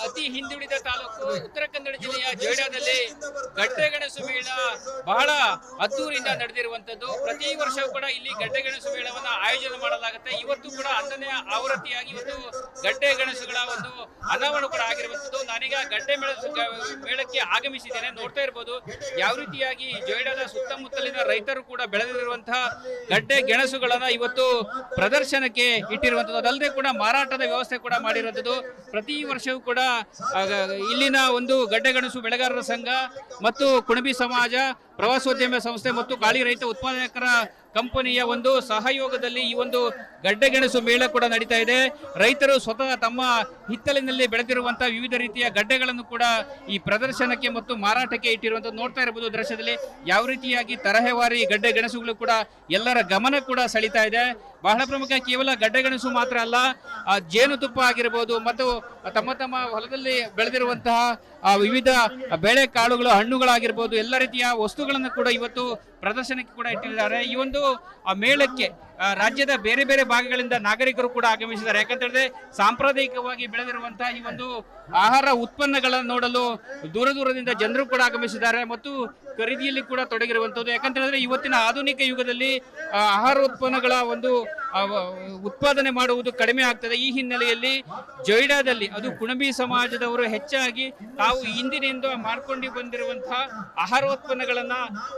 ಅತಿ ಹಿಂದುಳಿದ ತಾಲೂಕು ಉತ್ತರ ಕನ್ನಡ ಜಿಲ್ಲೆಯ ಜೊಯ್ಡಾದಲ್ಲಿ ಗಡ್ಡೆಗೆಣಸು ಮೇಳ ಬಹಳ ಅದ್ದೂರಿಯಿಂದ ನಡೆದಿರುವಂತದ್ದು. ಪ್ರತಿ ವರ್ಷವೂ ಕೂಡ ಇಲ್ಲಿ ಗಡ್ಡೆಗೆಣಸು ಮೇಳವನ್ನ ಆಯೋಜನೆ ಮಾಡಲಾಗುತ್ತೆ. ಇವತ್ತು ಕೂಡ 11ನೇ ಆವೃತ್ತಿಯಾಗಿ ಇವತ್ತು ಗಡ್ಡೆಗೆಣಸುಗಳ ಒಂದು ಅನಾವರಣ ಕೂಡ ಆಗಿರುವಂತದ್ದು. ನಾನೀಗ ಮೇಳಕ್ಕೆ ಆಗಮಿಸಿದ್ದೇನೆ. ನೋಡ್ತಾ ಇರಬಹುದು ಯಾವ ರೀತಿಯಾಗಿ ಜೊಯ್ಡಾದ ಸುತ್ತಮುತ್ತಲಿನ ರೈತರು ಕೂಡ ಬೆಳೆದಿರುವಂತಹ ಗಡ್ಡೆ ಗೆಣಸುಗಳನ್ನ ಇವತ್ತು ಪ್ರದರ್ಶನಕ್ಕೆ ಇಟ್ಟಿರುವಂತದ್ದು. ಅದಲ್ಲದೆ ಕೂಡ ಮಾರಾಟದ ವ್ಯವಸ್ಥೆ ಕೂಡ ಮಾಡಿರುವಂತದ್ದು. ಪ್ರತಿ ವರ್ಷವೂ ಕೂಡ ಇಲ್ಲಿನ ಒಂದು ಗಡ್ಡೆಗೆಣಸು ಬೆಳೆಗಾರರ ಸಂಘ ಮತ್ತು ಕುಣಬಿ ಸಮಾಜ, ಪ್ರವಾಸೋದ್ಯಮ ಸಂಸ್ಥೆ ಮತ್ತು ಗಾಳಿ ರೈತ ಉತ್ಪಾದಕರ ಕಂಪನಿಯ ಒಂದು ಸಹಯೋಗದಲ್ಲಿ ಈ ಒಂದು ಗಡ್ಡೆಗೆಣಸು ಮೇಳ ಕೂಡ ನಡೀತಾ ಇದೆ. ರೈತರು ಸ್ವತಃ ತಮ್ಮ ಹಿತ್ತಲಿನಲ್ಲಿ ಬೆಳೆದಿರುವಂತಹ ವಿವಿಧ ರೀತಿಯ ಗಡ್ಡೆಗಳನ್ನು ಕೂಡ ಈ ಪ್ರದರ್ಶನಕ್ಕೆ ಮತ್ತು ಮಾರಾಟಕ್ಕೆ ಇಟ್ಟಿರುವಂತದ್ದು ನೋಡ್ತಾ ಇರಬಹುದು ದೃಶ್ಯದಲ್ಲಿ. ಯಾವ ರೀತಿಯಾಗಿ ತರಹೇವಾರಿ ಗಡ್ಡೆ ಗೆಣಸುಗಳು ಕೂಡ ಎಲ್ಲರ ಗಮನ ಕೂಡ ಸೆಳೀತಾ ಇದೆ. ಬಹಳ ಪ್ರಮುಖ, ಕೇವಲ ಗಡ್ಡೆಗೆಣಸು ಮಾತ್ರ ಅಲ್ಲ, ಜೇನುತುಪ್ಪ ಆಗಿರಬಹುದು ಮತ್ತು ತಮ್ಮ ಹೊಲದಲ್ಲಿ ಬೆಳೆದಿರುವಂತಹ ವಿವಿಧ ಬೆಳೆ ಕಾಳುಗಳು, ಹಣ್ಣುಗಳಾಗಿರ್ಬೋದು, ಎಲ್ಲ ರೀತಿಯ ವಸ್ತುಗಳನ್ನು ಕೂಡ ಇವತ್ತು ಪ್ರದರ್ಶನಕ್ಕೆ ಕೂಡ ಇಟ್ಟಿದ್ದಾರೆ. ಈ ಒಂದು ಮೇಳಕ್ಕೆ ರಾಜ್ಯದ ಬೇರೆ ಬೇರೆ ಭಾಗಗಳಿಂದ ನಾಗರಿಕರು ಕೂಡ ಆಗಮಿಸಿದ್ದಾರೆ. ಯಾಕಂತ ಹೇಳಿದ್ರೆ ಸಾಂಪ್ರದಾಯಿಕವಾಗಿ ಬೆಳೆದಿರುವಂತಹ ಈ ಒಂದು ಆಹಾರ ಉತ್ಪನ್ನಗಳನ್ನು ನೋಡಲು ದೂರ ದೂರದಿಂದ ಜನರು ಕೂಡ ಆಗಮಿಸಿದ್ದಾರೆ ಮತ್ತು ಖರೀದಿಯಲ್ಲಿ ಕೂಡ ತೊಡಗಿರುವಂತದ್ದು. ಯಾಕಂತ ಹೇಳಿದ್ರೆ ಇವತ್ತಿನ ಆಧುನಿಕ ಯುಗದಲ್ಲಿ ಆಹಾರ ಉತ್ಪನ್ನಗಳ ಒಂದು ಉತ್ಪಾದನೆ ಮಾಡುವುದು ಕಡಿಮೆ ಆಗ್ತದೆ. ಈ ಹಿನ್ನೆಲೆಯಲ್ಲಿ ಜೊಯ್ಡಾದಲ್ಲಿ ಅದು ಕುಣಬಿ ಸಮಾಜದವರು ಹೆಚ್ಚಾಗಿ ತಾವು ಹಿಂದಿನಿಂದ ಮಾಡ್ಕೊಂಡು ಬಂದಿರುವಂತಹ ಆಹಾರೋತ್ಪನ್ನಗಳನ್ನ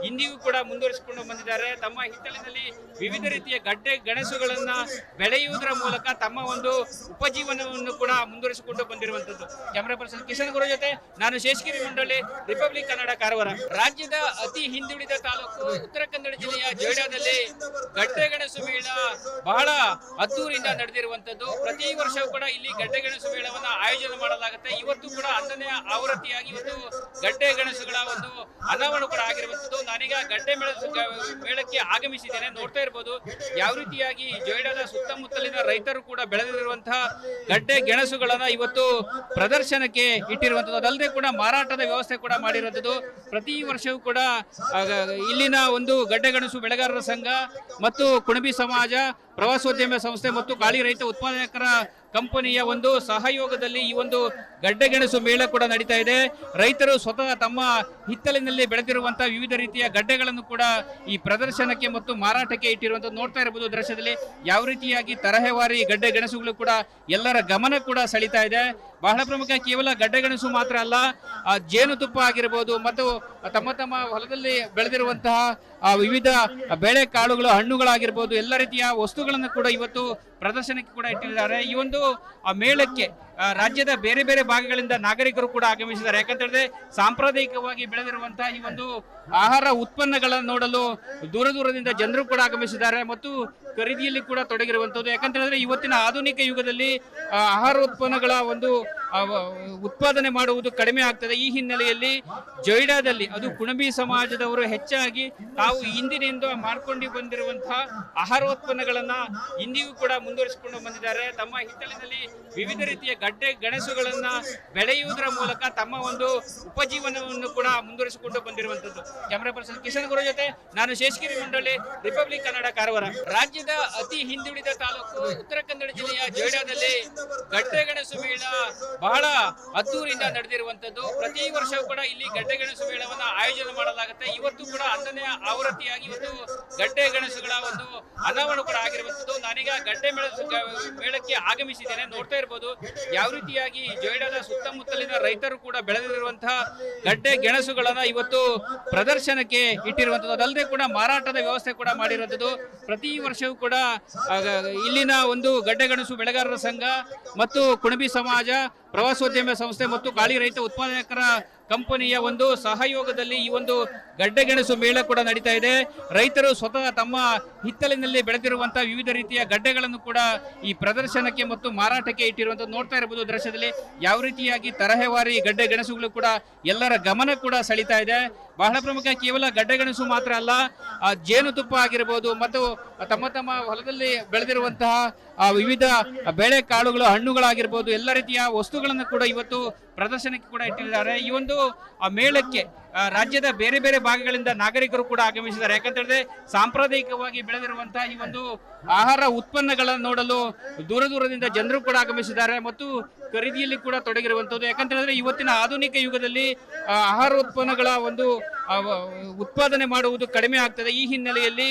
ಇಂದಿಗೂ ಕೂಡ ಮುಂದುವರಿಸಿಕೊಂಡು ಬಂದಿದ್ದಾರೆ. ತಮ್ಮ ಹಿತ್ತಲಿನಲ್ಲಿ ವಿವಿಧ ರೀತಿಯ ಗಡ್ಡೆ ಗೆಣಸುಗಳನ್ನ ಬೆಳೆಯುವುದರ ಮೂಲಕ ತಮ್ಮ ಒಂದು ಉಪಜೀವನವನ್ನು ಕೂಡ ಮುಂದುವರಿಸಿಕೊಂಡು ಬಂದಿರುವಂತದ್ದು. ಕ್ಯಾಮರಾ ಪರ್ಸನ್ ಕಿಶನ್ ಗುರು ಜೊತೆ ನಾನು ಶೇಷಗಿರಿ ಮಂಡಳಿ, ರಿಪಬ್ಲಿಕ್ ಕನ್ನಡ, ಕಾರವಾರ. ರಾಜ್ಯದ ಅತಿ ಹಿಂದುಳಿದ ತಾಲೂಕು ಉತ್ತರ ಕನ್ನಡ ಜಿಲ್ಲೆಯ ಜೊಯ್ಡಾದಲ್ಲಿ ಗಡ್ಡೆಗೆಣಸು ಮೇಳ ಬಹಳ ಅದ್ದೂರಿಯಿಂದ ನಡೆದಿರುವಂತದ್ದು. ಪ್ರತಿ ವರ್ಷವೂ ಕೂಡ ಇಲ್ಲಿ ಗಡ್ಡೆಗೆಣಸು ಮೇಳವನ್ನ ಆಯೋಜನೆ ಮಾಡಲಾಗುತ್ತೆ. ಇವತ್ತು ಕೂಡ 11ನೇ ಆವೃತ್ತಿಯಾಗಿ ಇವತ್ತು ಗಡ್ಡೆಗೆಣಸುಗಳ ಒಂದು ಅನಾವರಣ ಕೂಡ ಆಗಿರುವಂತದ್ದು. ನಾನೀಗ ಮೇಳಕ್ಕೆ ಆಗಮಿಸಿದ್ದೇನೆ. ನೋಡ್ತಾ ಇರಬಹುದು ಯಾವ ರೀತಿಯಾಗಿ ಜೊಯ್ಡಾದ ಸುತ್ತಮುತ್ತಲಿನ ರೈತರು ಕೂಡ ಬೆಳೆದಿರುವಂತಹ ಗಡ್ಡೆ ಗೆಣಸುಗಳನ್ನ ಇವತ್ತು ಪ್ರದರ್ಶನಕ್ಕೆ ಇಟ್ಟಿರುವಂತದ್ದು. ಅದಲ್ಲದೆ ಕೂಡ ಮಾರಾಟದ ವ್ಯವಸ್ಥೆ ಕೂಡ ಮಾಡಿರುವಂತದ್ದು. ಪ್ರತಿ ವರ್ಷವೂ ಕೂಡ ಇಲ್ಲಿನ ಒಂದು ಗಡ್ಡೆಗೆಣಸು ಬೆಳೆಗಾರರ ಸಂಘ ಮತ್ತು ಕುಣಬಿ ಸಮಾಜ, ಪ್ರವಾಸೋದ್ಯಮ ಸಂಸ್ಥೆ ಮತ್ತು ಗಾಳಿ ರೈತ ಉತ್ಪಾದಕರ ಕಂಪನಿಯ ಒಂದು ಸಹಯೋಗದಲ್ಲಿ ಈ ಒಂದು ಗಡ್ಡೆಗೆಣಸು ಮೇಳ ಕೂಡ ನಡೀತಾ ಇದೆ. ರೈತರು ಸ್ವತಃ ತಮ್ಮ ಹಿತ್ತಲಿನಲ್ಲಿ ಬೆಳೆದಿರುವಂತಹ ವಿವಿಧ ರೀತಿಯ ಗಡ್ಡೆಗಳನ್ನು ಕೂಡ ಈ ಪ್ರದರ್ಶನಕ್ಕೆ ಮತ್ತು ಮಾರಾಟಕ್ಕೆ ಇಟ್ಟಿರುವಂತದ್ದು ನೋಡ್ತಾ ಇರಬಹುದು ದೃಶ್ಯದಲ್ಲಿ. ಯಾವ ರೀತಿಯಾಗಿ ತರಹೇವಾರಿ ಗಡ್ಡೆ ಗೆಣಸುಗಳು ಕೂಡ ಎಲ್ಲರ ಗಮನ ಕೂಡ ಸೆಳೀತಾ ಇದೆ. ಬಹಳ ಪ್ರಮುಖ, ಕೇವಲ ಗಡ್ಡೆಗೆಣಸು ಮಾತ್ರ ಅಲ್ಲ, ಜೇನುತುಪ್ಪ ಆಗಿರಬಹುದು ಮತ್ತು ತಮ್ಮ ಹೊಲದಲ್ಲಿ ಬೆಳೆದಿರುವಂತಹ ವಿವಿಧ ಬೆಳೆ ಕಾಳುಗಳು, ಹಣ್ಣುಗಳಾಗಿರ್ಬೋದು, ಎಲ್ಲ ರೀತಿಯ ವಸ್ತುಗಳನ್ನು ಕೂಡ ಇವತ್ತು ಪ್ರದರ್ಶನಕ್ಕೆ ಕೂಡ ಇಟ್ಟಿದ್ದಾರೆ. ಈ ಒಂದು ಮೇಳಕ್ಕೆ ರಾಜ್ಯದ ಬೇರೆ ಬೇರೆ ಭಾಗಗಳಿಂದ ನಾಗರಿಕರು ಕೂಡ ಆಗಮಿಸಿದ್ದಾರೆ. ಯಾಕಂತ ಹೇಳಿದ್ರೆ ಸಾಂಪ್ರದಾಯಿಕವಾಗಿ ಬೆಳೆದಿರುವಂತಹ ಈ ಒಂದು ಆಹಾರ ಉತ್ಪನ್ನಗಳನ್ನು ನೋಡಲು ದೂರ ದೂರದಿಂದ ಜನರು ಕೂಡ ಆಗಮಿಸಿದ್ದಾರೆ ಮತ್ತು ಖರೀದಿಯಲ್ಲಿ ಕೂಡ ತೊಡಗಿರುವಂತದ್ದು. ಯಾಕಂತ ಹೇಳಿದ್ರೆ ಇವತ್ತಿನ ಆಧುನಿಕ ಯುಗದಲ್ಲಿ ಆಹಾರ ಉತ್ಪನ್ನಗಳ ಒಂದು ಉತ್ಪಾದನೆ ಮಾಡುವುದು ಕಡಿಮೆ ಆಗ್ತದೆ. ಈ ಹಿನ್ನೆಲೆಯಲ್ಲಿ ಜೊಯ್ಡಾದಲ್ಲಿ ಅದು ಕುಣಬಿ ಸಮಾಜದವರು ಹೆಚ್ಚಾಗಿ ತಾವು ಹಿಂದಿನಿಂದ ಮಾಡ್ಕೊಂಡು ಬಂದಿರುವಂತಹ ಆಹಾರೋತ್ಪನ್ನಗಳನ್ನ ಇಂದಿಗೂ ಕೂಡ ಮುಂದುವರಿಸಿಕೊಂಡು ಬಂದಿದ್ದಾರೆ. ತಮ್ಮ ಹಿತ್ತಲಿನಲ್ಲಿ ವಿವಿಧ ರೀತಿಯ ಗಡ್ಡೆ ಗೆಣಸುಗಳನ್ನ ಬೆಳೆಯುವುದರ ಮೂಲಕ ತಮ್ಮ ಒಂದು ಉಪಜೀವನವನ್ನು ಕೂಡ ಮುಂದುವರಿಸಿಕೊಂಡು ಬಂದಿರುವಂತದ್ದು. ಕ್ಯಾಮರಾ ಪರ್ಸನ್ ಕಿಶನ್ ಗುರು ಜೊತೆ ನಾನು ಶೇಷಗಿರಿ ಮಂಡಳಿ, ರಿಪಬ್ಲಿಕ್ ಕನ್ನಡ, ಕಾರವಾರ. ರಾಜ್ಯದ ಅತಿ ಹಿಂದುಳಿದ ತಾಲೂಕು ಉತ್ತರ ಕನ್ನಡ ಜಿಲ್ಲೆಯ ಜೊಯ್ಡಾದಲ್ಲಿ ಗಡ್ಡೆಗೆಣಸು ಮೇಳ ಬಹಳ ಅದ್ದೂರಿಯಿಂದ ನಡೆದಿರುವಂತದ್ದು. ಪ್ರತಿ ವರ್ಷವೂ ಕೂಡ ಇಲ್ಲಿ ಗಡ್ಡೆಗೆಣಸು ಮೇಳವನ್ನ ಆಯೋಜನೆ ಮಾಡಲಾಗುತ್ತೆ. ಇವತ್ತು ಕೂಡ 11ನೇ ಆವೃತ್ತಿಯಾಗಿ ಇವತ್ತು ಗಡ್ಡೆಗೆಣಸುಗಳ ಒಂದು ಅನಾವರಣ ಕೂಡ ಆಗಿರುವಂತದ್ದು. ನಾನೀಗ ಮೇಳಕ್ಕೆ ಆಗಮಿಸಿದ್ದೇನೆ. ನೋಡ್ತಾ ಇರಬಹುದು ಯಾವ ರೀತಿಯಾಗಿ ಜೊಯ್ಡಾದ ಸುತ್ತಮುತ್ತಲಿನ ರೈತರು ಕೂಡ ಬೆಳೆದಿರುವಂತಹ ಗಡ್ಡೆ ಗೆಣಸುಗಳನ್ನ ಇವತ್ತು ಪ್ರದರ್ಶನಕ್ಕೆ ಇಟ್ಟಿರುವಂತದ್ದು. ಅದಲ್ಲದೆ ಕೂಡ ಮಾರಾಟದ ವ್ಯವಸ್ಥೆ ಕೂಡ ಮಾಡಿರುವಂತದ್ದು. ಪ್ರತಿ ವರ್ಷವೂ ಕೂಡ ಇಲ್ಲಿನ ಒಂದು ಗಡ್ಡೆಗೆಣಸು ಬೆಳೆಗಾರರ ಸಂಘ ಮತ್ತು ಕುಣಬಿ ಸಮಾಜ, ಪ್ರವಾಸೋದ್ಯಮ ಸಂಸ್ಥೆ ಮತ್ತು ಗಾಳಿ ರೈತ ಉತ್ಪಾದಕರ ಕಂಪನಿಯ ಒಂದು ಸಹಯೋಗದಲ್ಲಿ ಈ ಒಂದು ಗಡ್ಡೆಗೆಣಸು ಮೇಳ ಕೂಡ ನಡೀತಾ ಇದೆ. ರೈತರು ಸ್ವತಃ ತಮ್ಮ ಹಿತ್ತಲಿನಲ್ಲಿ ಬೆಳೆದಿರುವಂತಹ ವಿವಿಧ ರೀತಿಯ ಗಡ್ಡೆಗಳನ್ನು ಕೂಡ ಈ ಪ್ರದರ್ಶನಕ್ಕೆ ಮತ್ತು ಮಾರಾಟಕ್ಕೆ ಇಟ್ಟಿರುವಂತದ್ದು ನೋಡ್ತಾ ಇರಬಹುದು ದೃಶ್ಯದಲ್ಲಿ. ಯಾವ ರೀತಿಯಾಗಿ ತರಹೇವಾರಿ ಗಡ್ಡೆ ಗೆಣಸುಗಳು ಕೂಡ ಎಲ್ಲರ ಗಮನ ಕೂಡ ಸೆಳೀತಾ ಇದೆ. ಬಹಳ ಪ್ರಮುಖ, ಕೇವಲ ಗಡ್ಡೆಗೆಣಸು ಮಾತ್ರ ಅಲ್ಲ, ಜೇನುತುಪ್ಪ ಆಗಿರಬಹುದು ಮತ್ತು ತಮ್ಮ ಹೊಲದಲ್ಲಿ ಬೆಳೆದಿರುವಂತಹ ವಿವಿಧ ಬೆಳೆ ಕಾಳುಗಳು, ಹಣ್ಣುಗಳಾಗಿರ್ಬೋದು, ಎಲ್ಲ ರೀತಿಯ ವಸ್ತುಗಳನ್ನು ಕೂಡ ಇವತ್ತು ಪ್ರದರ್ಶನಕ್ಕೆ ಕೂಡ ಇಟ್ಟಿದ್ದಾರೆ. ಈ ಒಂದು ಮೇಳಕ್ಕೆ ರಾಜ್ಯದ ಬೇರೆ ಬೇರೆ ಭಾಗಗಳಿಂದ ನಾಗರಿಕರು ಕೂಡ ಆಗಮಿಸಿದ್ದಾರೆ. ಯಾಕಂತ ಹೇಳಿದ್ರೆ ಸಾಂಪ್ರದಾಯಿಕವಾಗಿ ಬೆಳೆದಿರುವಂತಹ ಈ ಒಂದು ಆಹಾರ ಉತ್ಪನ್ನಗಳನ್ನು ನೋಡಲು ದೂರ ದೂರದಿಂದ ಜನರು ಕೂಡ ಆಗಮಿಸಿದ್ದಾರೆ ಮತ್ತು ಖರೀದಿಯಲ್ಲಿ ಕೂಡ ತೊಡಗಿರುವಂತದ್ದು. ಯಾಕಂತ ಹೇಳಿದ್ರೆ ಇವತ್ತಿನ ಆಧುನಿಕ ಯುಗದಲ್ಲಿ ಆಹಾರ ಉತ್ಪನ್ನಗಳ ಒಂದು ಉತ್ಪಾದನೆ ಮಾಡುವುದು ಕಡಿಮೆ ಆಗ್ತದೆ. ಈ ಹಿನ್ನೆಲೆಯಲ್ಲಿ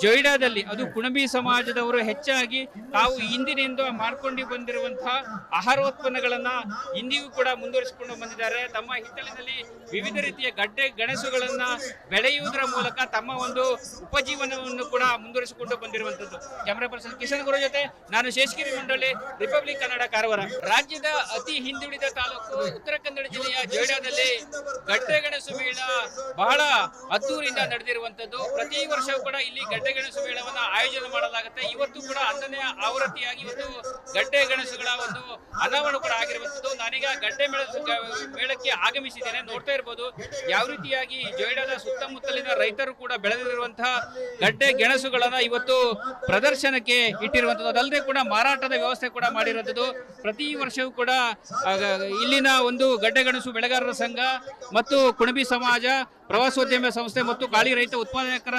ಜೊಯ್ಡಾದಲ್ಲಿ ಅದು ಕುಣಬಿ ಸಮಾಜದವರು ಹೆಚ್ಚಾಗಿ ತಾವು ಹಿಂದಿನಿಂದ ಮಾಡ್ಕೊಂಡು ಬಂದಿರುವಂತಹ ಆಹಾರೋತ್ಪನ್ನಗಳನ್ನ ಇಂದಿಗೂ ಕೂಡ ಮುಂದುವರಿಸಿಕೊಂಡು ಬಂದಿದ್ದಾರೆ. ತಮ್ಮ ಹಿತ್ತಲಿನಲ್ಲಿ ವಿವಿಧ ರೀತಿಯ ಗಡ್ಡೆ ಗೆಣಸುಗಳನ್ನ ಬೆಳೆಯುವುದರ ಮೂಲಕ ತಮ್ಮ ಒಂದು ಉಪಜೀವನವನ್ನು ಕೂಡ ಮುಂದುವರಿಸಿಕೊಂಡು ಬಂದಿರುವಂತದ್ದು. ಕ್ಯಾಮರಾ ಪರ್ಸನ್ ಕಿಶನ್ ಗುರು ಜೊತೆ ನಾನು ಶೇಷಗಿರಿ ಮಂಡಳಿ, ರಿಪಬ್ಲಿಕ್ ಕನ್ನಡ, ಕಾರವಾರ. ರಾಜ್ಯದ ಅತಿ ಹಿಂದುಳಿದ ತಾಲೂಕು ಉತ್ತರ ಕನ್ನಡ ಜಿಲ್ಲೆಯ ಜೊಯ್ಡಾದಲ್ಲಿ ಗಡ್ಡೆಗೆಣಸು ಮೇಳ ಬಹಳ ಅದ್ದೂರಿಯಿಂದ ನಡೆದಿರುವಂತದ್ದು. ಪ್ರತಿ ವರ್ಷವೂ ಕೂಡ ಇಲ್ಲಿ ಗಡ್ಡೆಗೆಣಸು ಮೇಳವನ್ನ ಆಯೋಜನೆ ಮಾಡಲಾಗುತ್ತೆ. ಇವತ್ತು ಕೂಡ 10ನೇ ಆವೃತ್ತಿಯಾಗಿ ಇವತ್ತು ಗಡ್ಡೆ ಗೆಣಸುಗಳ ಒಂದು ಅನಾವರಣ ಕೂಡ ಆಗಿರುವಂತದ್ದು. ನಾನೀಗ ಗಡ್ಡೆ ಮೇಳಕ್ಕೆ ಆಗಮಿಸಿದ್ದೇನೆ. ನೋಡ್ತಾ ಇರಬಹುದು ಯಾವ ರೀತಿಯಾಗಿ ಜೊಯ್ಡಾದ ಸುತ್ತಮುತ್ತಲಿನ ರೈತರು ಕೂಡ ಬೆಳೆದಿರುವಂತಹ ಗಡ್ಡೆ ಗೆಣಸುಗಳನ್ನ ಇವತ್ತು ಪ್ರದರ್ಶನಕ್ಕೆ ಇಟ್ಟಿರುವಂತದ್ದು. ಅದಲ್ಲದೆ ಕೂಡ ಮಾರಾಟದ ವ್ಯವಸ್ಥೆ ಕೂಡ ಮಾಡಿರುವಂತದ್ದು. ಪ್ರತಿ ವರ್ಷವೂ ಕೂಡ ಇಲ್ಲಿನ ಒಂದು ಗಡ್ಡೆ ಗೆಣಸು ಬೆಳೆಗಾರರ ಸಂಘ ಮತ್ತು ಕುಣಬಿ ಸಮಾಜ, ಪ್ರವಾಸೋದ್ಯಮ ಸಂಸ್ಥೆ ಮತ್ತು ಗಾಳಿ ರೈತ ಉತ್ಪಾದಕರ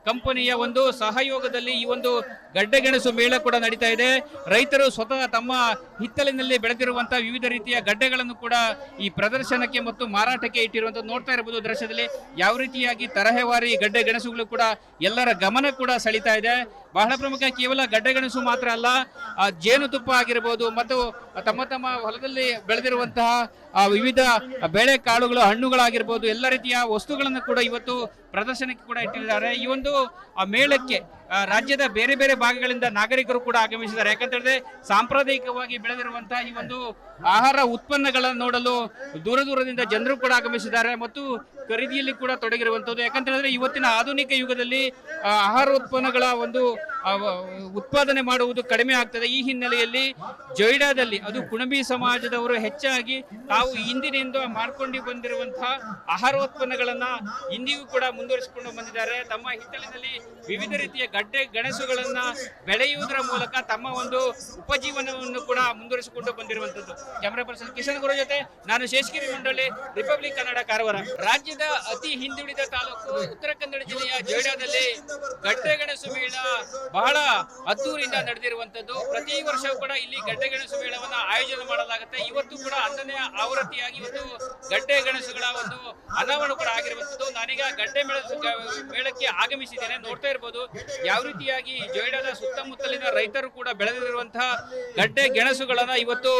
ಕಂಪನಿಯ ಒಂದು ಸಹಯೋಗದಲ್ಲಿ ಈ ಒಂದು ಗಡ್ಡೆಗೆಣಸು ಮೇಳ ಕೂಡ ನಡೀತಾ ಇದೆ. ರೈತರು ಸ್ವತಃ ತಮ್ಮ ಹಿತ್ತಲಿನಲ್ಲಿ ಬೆಳೆದಿರುವಂತಹ ವಿವಿಧ ರೀತಿಯ ಗಡ್ಡೆಗಳನ್ನು ಕೂಡ ಈ ಪ್ರದರ್ಶನಕ್ಕೆ ಮತ್ತು ಮಾರಾಟಕ್ಕೆ ಇಟ್ಟಿರುವಂತದ್ದು ನೋಡ್ತಾ ಇರಬಹುದು ದೃಶ್ಯದಲ್ಲಿ. ಯಾವ ರೀತಿಯಾಗಿ ತರಹೇವಾರಿ ಗಡ್ಡೆ ಗೆಣಸುಗಳು ಕೂಡ ಎಲ್ಲರ ಗಮನ ಕೂಡ ಸೆಳೀತಾ ಇದೆ. ಬಹಳ ಪ್ರಮುಖ, ಕೇವಲ ಗಡ್ಡೆಗೆಣಸು ಮಾತ್ರ ಅಲ್ಲ, ಜೇನುತುಪ್ಪ ಆಗಿರಬಹುದು ಮತ್ತು ತಮ್ಮ ತಮ್ಮ ಹೊಲದಲ್ಲಿ ಬೆಳೆದಿರುವಂತಹ ವಿವಿಧ ಬೇಳೆ ಕಾಳುಗಳು, ಹಣ್ಣುಗಳಾಗಿರ್ಬೋದು, ಎಲ್ಲ ರೀತಿಯ ವಸ್ತುಗಳನ್ನು ಕೂಡ ಇವತ್ತು ಪ್ರದರ್ಶನಕ್ಕೆ ಕೂಡ ಇಟ್ಟಿದ್ದಾರೆ. ಈ ಒಂದು ಮೇಳಕ್ಕೆ ರಾಜ್ಯದ ಬೇರೆ ಬೇರೆ ಭಾಗಗಳಿಂದ ನಾಗರಿಕರು ಕೂಡ ಆಗಮಿಸಿದ್ದಾರೆ. ಯಾಕಂತ ಹೇಳಿದ್ರೆ ಸಾಂಪ್ರದಾಯಿಕವಾಗಿ ಬೆಳೆದಿರುವಂತಹ ಈ ಒಂದು ಆಹಾರ ಉತ್ಪನ್ನಗಳನ್ನು ನೋಡಲು ದೂರ ದೂರದಿಂದ ಜನರು ಕೂಡ ಆಗಮಿಸಿದ್ದಾರೆ ಮತ್ತು ಖರೀದಿಯಲ್ಲಿ ಕೂಡ ತೊಡಗಿರುವಂತದ್ದು. ಯಾಕಂತ ಹೇಳಿದ್ರೆ ಇವತ್ತಿನ ಆಧುನಿಕ ಯುಗದಲ್ಲಿ ಆಹಾರ ಉತ್ಪನ್ನಗಳ ಒಂದು ಉತ್ಪಾದನೆ ಮಾಡುವುದು ಕಡಿಮೆ ಆಗ್ತದೆ. ಈ ಹಿನ್ನೆಲೆಯಲ್ಲಿ ಜೊಯ್ಡಾದಲ್ಲಿ ಅದು ಕುಣಬಿ ಸಮಾಜದವರು ಹೆಚ್ಚಾಗಿ ತಾವು ಹಿಂದಿನಿಂದ ಮಾಡ್ಕೊಂಡು ಬಂದಿರುವಂತಹ ಆಹಾರೋತ್ಪನ್ನಗಳನ್ನ ಇಂದಿಗೂ ಕೂಡ ಮುಂದುವರಿಸಿಕೊಂಡು ಬಂದಿದ್ದಾರೆ. ತಮ್ಮ ಹಿತ್ತಲಿನಲ್ಲಿ ವಿವಿಧ ರೀತಿಯ ಗಡ್ಡೆ ಗೆಣಸುಗಳನ್ನ ಬೆಳೆಯುವುದರ ಮೂಲಕ ತಮ್ಮ ಒಂದು ಉಪಜೀವನವನ್ನು ಕೂಡ ಮುಂದುವರಿಸಿಕೊಂಡು ಬಂದಿರುವಂತದ್ದು. ಕ್ಯಾಮರಾ ಪರ್ಸನ್ ಕಿಶನ್ ಗುರು ಜೊತೆ ನಾನು ಶೇಷಗಿರಿ ಮಂಡಳಿ, ರಿಪಬ್ಲಿಕ್ ಕನ್ನಡ, ಕಾರವಾರ. ರಾಜ್ಯದ ಅತಿ ಹಿಂದುಳಿದ ತಾಲೂಕು ಉತ್ತರ ಕನ್ನಡ ಜಿಲ್ಲೆಯ ಜೊಯ್ಡಾದಲ್ಲಿ ಗಡ್ಡೆಗೆಣಸು ಮೇಳ ಬಹಳ ಅದ್ದೂರಿಯಿಂದ ನಡೆದಿರುವಂತದ್ದು. ಪ್ರತಿ ವರ್ಷವೂ ಕೂಡ ಇಲ್ಲಿ ಗಡ್ಡೆಗೆಣಸು ಮೇಳವನ್ನ ಆಯೋಜನೆ ಮಾಡಲಾಗುತ್ತೆ. ಇವತ್ತು ಕೂಡ 10ನೇ ಆವೃತ್ತಿಯಾಗಿ ಇವತ್ತು ಗಡ್ಡೆ ಗೆಣಸುಗಳ ಒಂದು ಅನಾವರಣ ಕೂಡ ಆಗಿರುವಂತದ್ದು. ನಾನೀಗ ಗಡ್ಡೆ ಮೇಳಕ್ಕೆ ಆಗಮಿಸಿದ್ದೇನೆ. ನೋಡ್ತಾ ಇರಬಹುದು ಯಾವ ರೀತಿಯಾಗಿ ಜೊಯ್ಡಾದ ಸುತ್ತಮುತ್ತಲಿನ ರೈತರು ಕೂಡ ಬೆಳೆದಿರುವಂತಹ ಗಡ್ಡೆ ಗೆಣಸುಗಳನ್ನ ಇವತ್ತು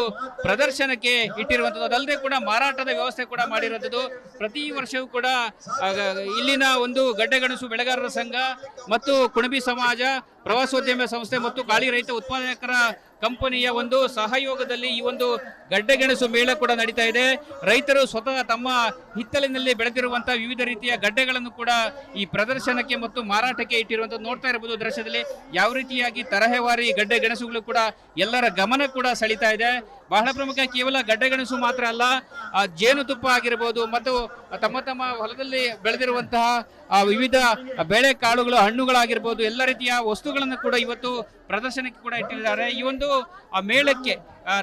ಪ್ರದರ್ಶನಕ್ಕೆ ಇಟ್ಟಿರುವಂತದ್ದು. ಅದಲ್ಲದೆ ಕೂಡ ಮಾರಾಟದ ವ್ಯವಸ್ಥೆ ಕೂಡ ಮಾಡಿರುವಂತದ್ದು. ಪ್ರತಿ ವರ್ಷವೂ ಕೂಡ ಇಲ್ಲಿನ ಒಂದು ಗಡ್ಡೆ ಗೆಣಸು ಬೆಳೆಗಾರರ ಸಂಘ ಮತ್ತು ಕುಣಬಿ ಸಮಾಜ, ಪ್ರವಾಸೋದ್ಯಮ ಸಂಸ್ಥೆ ಮತ್ತು ಗಾಳಿ ರೈತ ಉತ್ಪಾದಕರ ಕಂಪನಿಯ ಒಂದು ಸಹಯೋಗದಲ್ಲಿ ಈ ಒಂದು ಗಡ್ಡೆಗೆಣಸು ಮೇಳ ಕೂಡ ನಡೀತಾ ಇದೆ. ರೈತರು ಸ್ವತಃ ತಮ್ಮ ಹಿತ್ತಲಿನಲ್ಲಿ ಬೆಳೆದಿರುವಂತಹ ವಿವಿಧ ರೀತಿಯ ಗಡ್ಡೆಗಳನ್ನು ಕೂಡ ಈ ಪ್ರದರ್ಶನಕ್ಕೆ ಮತ್ತು ಮಾರಾಟಕ್ಕೆ ಇಟ್ಟಿರುವಂತದ್ದು ನೋಡ್ತಾ ಇರಬಹುದು ದೃಶ್ಯದಲ್ಲಿ. ಯಾವ ರೀತಿಯಾಗಿ ತರಹೇವಾರಿ ಗಡ್ಡೆ ಗೆಣಸುಗಳು ಕೂಡ ಎಲ್ಲರ ಗಮನ ಕೂಡ ಸೆಳೀತಾ ಇದೆ. ಬಹಳ ಪ್ರಮುಖ, ಕೇವಲ ಗಡ್ಡೆಗೆಣಸು ಮಾತ್ರ ಅಲ್ಲ, ಜೇನುತುಪ್ಪ ಆಗಿರಬಹುದು ಮತ್ತು ತಮ್ಮ ತಮ್ಮ ಹೊಲದಲ್ಲಿ ಬೆಳೆದಿರುವಂತಹ ವಿವಿಧ ಬೇಳೆ ಕಾಳುಗಳು, ಹಣ್ಣುಗಳಾಗಿರ್ಬೋದು, ಎಲ್ಲ ರೀತಿಯ ವಸ್ತುಗಳನ್ನು ಕೂಡ ಇವತ್ತು ಪ್ರದರ್ಶನಕ್ಕೆ ಕೂಡ ಇಟ್ಟಿದ್ದಾರೆ. ಈ ಒಂದು ಮೇಳಕ್ಕೆ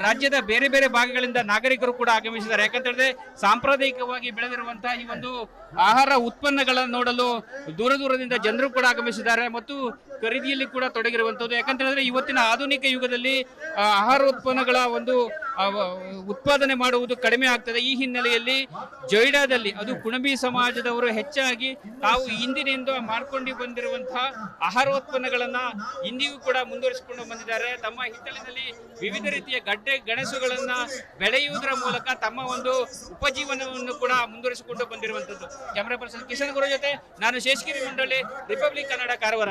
ರಾಜ್ಯದ ಬೇರೆ ಬೇರೆ ಭಾಗಗಳಿಂದ ನಾಗರಿಕರು ಕೂಡ ಆಗಮಿಸಿದ್ದಾರೆ. ಯಾಕಂತ ಹೇಳಿದ್ರೆ ಸಾಂಪ್ರದಾಯಿಕವಾಗಿ ಬೆಳೆದಿರುವಂತಹ ಈ ಒಂದು ಆಹಾರ ಉತ್ಪನ್ನಗಳನ್ನು ನೋಡಲು ದೂರ ದೂರದಿಂದ ಜನರು ಕೂಡ ಆಗಮಿಸಿದ್ದಾರೆ ಮತ್ತು ಖರೀದಿಯಲ್ಲಿ ಕೂಡ ತೊಡಗಿರುವಂತದ್ದು. ಯಾಕಂತ ಹೇಳಿದ್ರೆ ಇವತ್ತಿನ ಆಧುನಿಕ ಯುಗದಲ್ಲಿ ಆಹಾರ ಉತ್ಪನ್ನಗಳ ಒಂದು ಉತ್ಪಾದನೆ ಮಾಡುವುದು ಕಡಿಮೆ ಆಗ್ತದೆ. ಈ ಹಿನ್ನೆಲೆಯಲ್ಲಿ ಜೊಯ್ಡಾದಲ್ಲಿ ಅದು ಕುಣಬಿ ಸಮಾಜದವರು ಹೆಚ್ಚಾಗಿ ತಾವು ಹಿಂದಿನಿಂದ ಮಾಡ್ಕೊಂಡು ಬಂದಿರುವಂತಹ ಆಹಾರೋತ್ಪನ್ನಗಳನ್ನ ಇಂದಿಗೂ ಕೂಡ ಮುಂದುವರಿಸಿಕೊಂಡು ಬಂದಿದ್ದಾರೆ. ತಮ್ಮ ಹಿತ್ತಲಿನಲ್ಲಿ ವಿವಿಧ ರೀತಿಯ ಗಡ್ಡೆ ಗೆಣಸುಗಳನ್ನ ಬೆಳೆಯುವುದರ ಮೂಲಕ ತಮ್ಮ ಒಂದು ಉಪಜೀವನವನ್ನು ಕೂಡ ಮುಂದುವರಿಸಿಕೊಂಡು ಬಂದಿರುವಂತದ್ದು. ಕ್ಯಾಮರಾ ಪರ್ಸನ್ ಕಿಶನ್ ಗುರು ಜೊತೆ ನಾನು ಶೇಷಗಿರಿ ಮಂಡಳಿ, ರಿಪಬ್ಲಿಕ್ ಕನ್ನಡ, ಕಾರವಾರ.